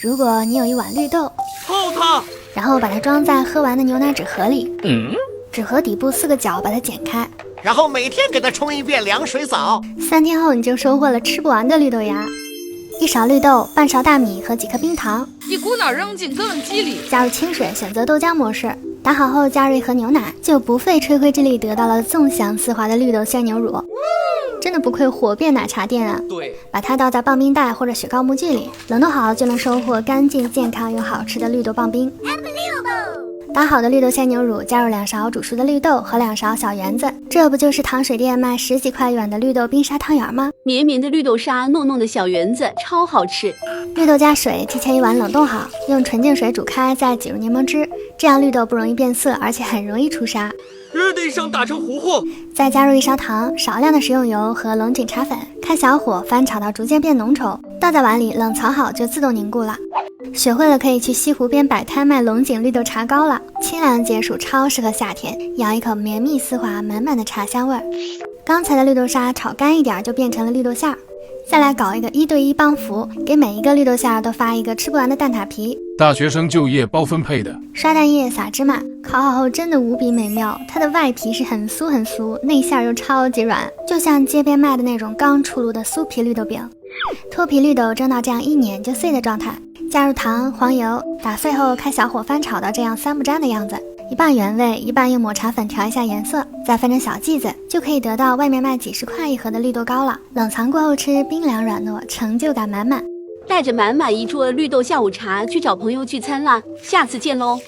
如果你有一碗绿豆，泡它，然后把它装在喝完的牛奶纸盒里，纸盒底部4个角把它剪开，然后每天给它冲一遍凉水澡。3天后你就收获了吃不完的绿豆芽。1勺绿豆，半勺大米和几颗冰糖，一股脑扔进羹机里，加入清水，选择豆浆模式。打好后加入1盒牛奶，就不费吹灰之力得到了纵享丝滑的绿豆鲜牛乳。真的不愧火遍奶茶店啊！对，把它倒在棒冰袋或者雪糕模具里，冷冻好就能收获干净、健康又好吃的绿豆棒冰。打好的绿豆鲜牛乳，加入2勺煮熟的绿豆和2勺小圆子，这不就是糖水店卖10几块一碗的绿豆冰沙汤圆吗？绵绵的绿豆沙，糯糯的小圆子，超好吃。绿豆加水，提前1晚冷冻好，用纯净水煮开，再挤入柠檬汁，这样绿豆不容易变色，而且很容易出沙。日得上打成糊糊，再加入1勺糖，少量的食用油和龙井茶粉，开小火翻炒到逐渐变浓稠，倒在碗里冷藏好就自动凝固了。学会了可以去西湖边摆摊卖龙井绿豆茶糕了，清凉解暑，超适合夏天，咬一口绵密丝滑，满满的茶香味儿。刚才的绿豆沙炒干一点就变成了绿豆馅儿。再来搞一个1对1帮扶，给每一个绿豆馅儿都发一个吃不完的蛋挞皮。大学生就业包分配的。刷蛋液撒芝麻，烤好后真的无比美妙。它的外皮是很酥很酥，内馅又超级软，就像街边卖的那种刚出炉的酥皮绿豆饼。脱皮绿豆蒸到这样一碾就碎的状态，加入糖、黄油，打碎后开小火翻炒到这样3不沾的样子，一半原味，一半用抹茶粉调一下颜色，再分成小剂子，就可以得到外面卖几十块1盒的绿豆糕了。冷藏过后吃，冰凉软糯，成就感满满。带着满满一桌绿豆下午茶去找朋友聚餐啦，下次见喽！